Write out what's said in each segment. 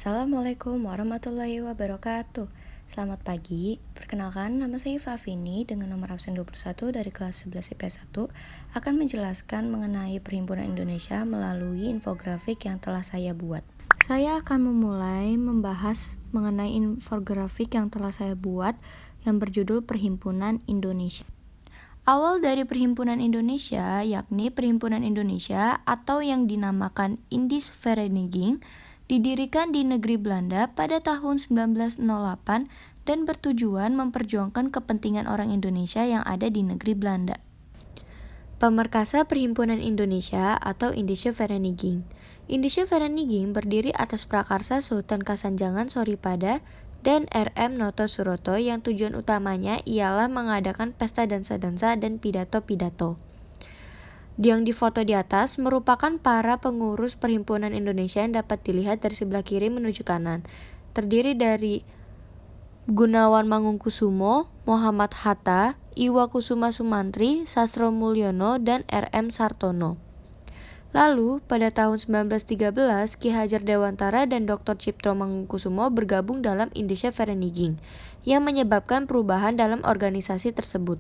Assalamualaikum warahmatullahi wabarakatuh. Selamat pagi, perkenalkan nama saya Fafini dengan nomor absen 21 dari kelas 11 IPS 1 akan menjelaskan mengenai Perhimpunan Indonesia melalui infografik yang telah saya buat. Saya akan memulai membahas mengenai infografik yang telah saya buat yang berjudul Perhimpunan Indonesia. Awal dari Perhimpunan Indonesia yakni Perhimpunan Indonesia atau yang dinamakan Indisvereniging didirikan di negeri Belanda pada tahun 1908 dan bertujuan memperjuangkan kepentingan orang Indonesia yang ada di negeri Belanda. Pemerkasa Perhimpunan Indonesia atau Indische Vereniging. Indische Vereniging berdiri atas prakarsa Sultan Kasanjangan Soripada dan R.M. Noto Suroto yang tujuan utamanya ialah mengadakan pesta dansa-dansa dan pidato-pidato. Yang difoto di atas merupakan para pengurus Perhimpunan Indonesia yang dapat dilihat dari sebelah kiri menuju kanan. Terdiri dari Gunawan Mangunkusumo, Muhammad Hatta, Iwa Kusuma Sumantri, Sastro Mulyono, dan R.M. Sartono. Lalu, pada tahun 1913, Ki Hajar Dewantara dan Dr. Cipto Mangunkusumo bergabung dalam Indische Vereniging, yang menyebabkan perubahan dalam organisasi tersebut.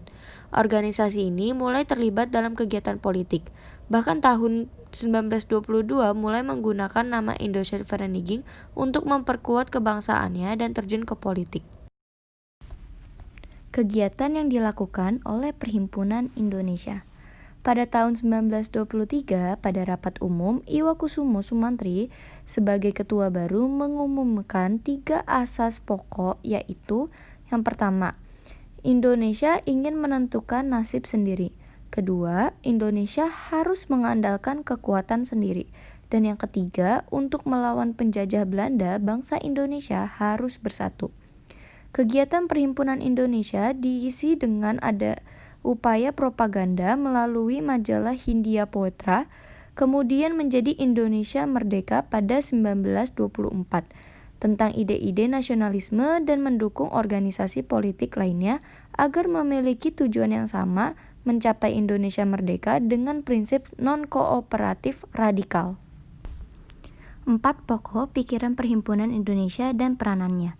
Organisasi ini mulai terlibat dalam kegiatan politik. Bahkan tahun 1922 mulai menggunakan nama Indische Vereniging untuk memperkuat kebangsaannya dan terjun ke politik. Kegiatan yang dilakukan oleh Perhimpunan Indonesia. Pada tahun 1923, pada rapat umum, Iwa Kusuma Sumantri sebagai ketua baru mengumumkan 3 asas pokok, yaitu yang pertama, Indonesia ingin menentukan nasib sendiri. Kedua, Indonesia harus mengandalkan kekuatan sendiri. Dan yang ketiga, untuk melawan penjajah Belanda, bangsa Indonesia harus bersatu. Kegiatan Perhimpunan Indonesia diisi dengan ada upaya propaganda melalui majalah Hindia Poetra, kemudian menjadi Indonesia Merdeka pada 1924, tentang ide-ide nasionalisme dan mendukung organisasi politik lainnya agar memiliki tujuan yang sama, mencapai Indonesia Merdeka dengan prinsip non-kooperatif radikal. 4 pokok pikiran Perhimpunan Indonesia dan peranannya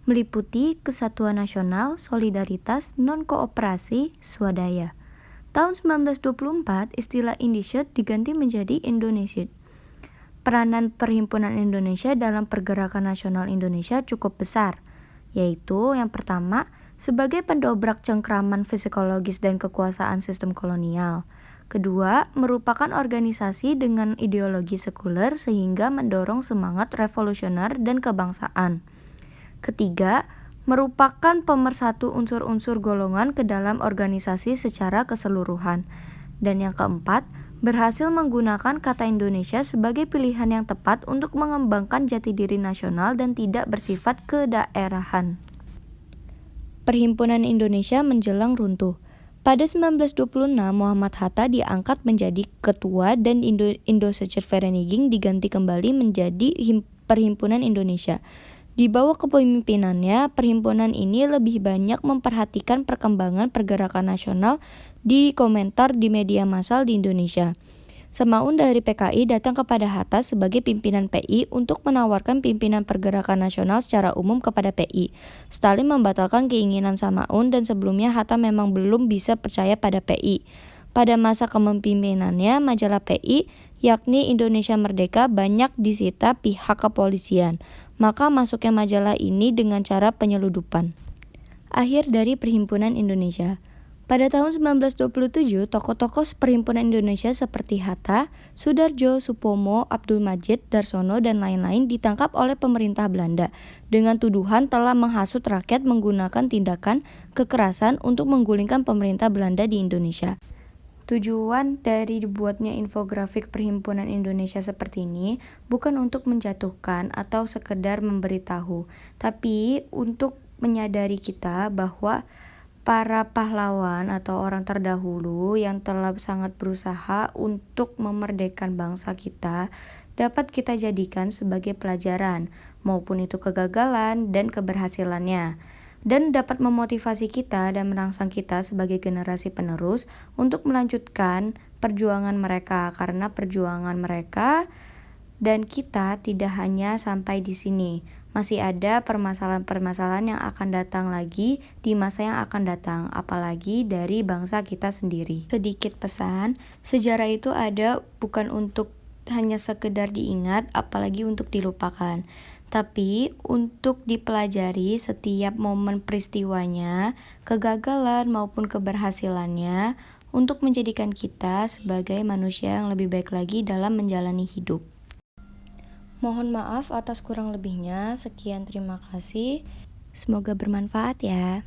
meliputi kesatuan nasional, solidaritas, non-kooperasi, swadaya. Tahun 1924, istilah Indische diganti menjadi Indonesia. Peranan Perhimpunan Indonesia dalam pergerakan nasional Indonesia cukup besar, yaitu yang pertama, sebagai pendobrak cengkraman psikologis dan kekuasaan sistem kolonial. Kedua, merupakan organisasi dengan ideologi sekuler sehingga mendorong semangat revolusioner dan kebangsaan. Ketiga, merupakan pemersatu unsur-unsur golongan ke dalam organisasi secara keseluruhan. Dan yang keempat, berhasil menggunakan kata Indonesia sebagai pilihan yang tepat untuk mengembangkan jati diri nasional dan tidak bersifat kedaerahan. Perhimpunan Indonesia menjelang runtuh. Pada 1926, Muhammad Hatta diangkat menjadi ketua dan Indische Vereniging diganti kembali menjadi Perhimpunan Indonesia. Di bawah kepemimpinannya, perhimpunan ini lebih banyak memperhatikan perkembangan pergerakan nasional di komentar di media massal di Indonesia. Semaun dari PKI datang kepada Hatta sebagai pimpinan PI untuk menawarkan pimpinan pergerakan nasional secara umum kepada PI. Stalin membatalkan keinginan Semaun dan sebelumnya Hatta memang belum bisa percaya pada PI. Pada masa kepemimpinannya, majalah PI, yakni Indonesia Merdeka, banyak disita pihak kepolisian. Maka masuknya majalah ini dengan cara penyeludupan. Akhir dari Perhimpunan Indonesia. Pada tahun 1927, tokoh-tokoh Perhimpunan Indonesia seperti Hatta, Sudarjo, Supomo, Abdul Majid, Darsono, dan lain-lain ditangkap oleh pemerintah Belanda dengan tuduhan telah menghasut rakyat menggunakan tindakan kekerasan untuk menggulingkan pemerintah Belanda di Indonesia. Tujuan dari dibuatnya infografik Perhimpunan Indonesia seperti ini bukan untuk menjatuhkan atau sekedar memberitahu, tapi untuk menyadari kita bahwa para pahlawan atau orang terdahulu yang telah sangat berusaha untuk memerdekakan bangsa kita dapat kita jadikan sebagai pelajaran, maupun itu kegagalan dan keberhasilannya. Dan dapat memotivasi kita dan merangsang kita sebagai generasi penerus untuk melanjutkan perjuangan mereka, karena perjuangan mereka Dan kita tidak hanya sampai di sini. Masih ada permasalahan-permasalahan yang akan datang lagi di masa yang akan datang, apalagi dari bangsa kita sendiri. Sedikit pesan, sejarah itu ada bukan untuk hanya sekedar diingat, apalagi untuk dilupakan, tapi untuk dipelajari setiap momen peristiwanya, kegagalan maupun keberhasilannya, untuk menjadikan kita sebagai manusia yang lebih baik lagi dalam menjalani hidup. Mohon maaf atas kurang lebihnya. Sekian, terima kasih. Semoga bermanfaat ya.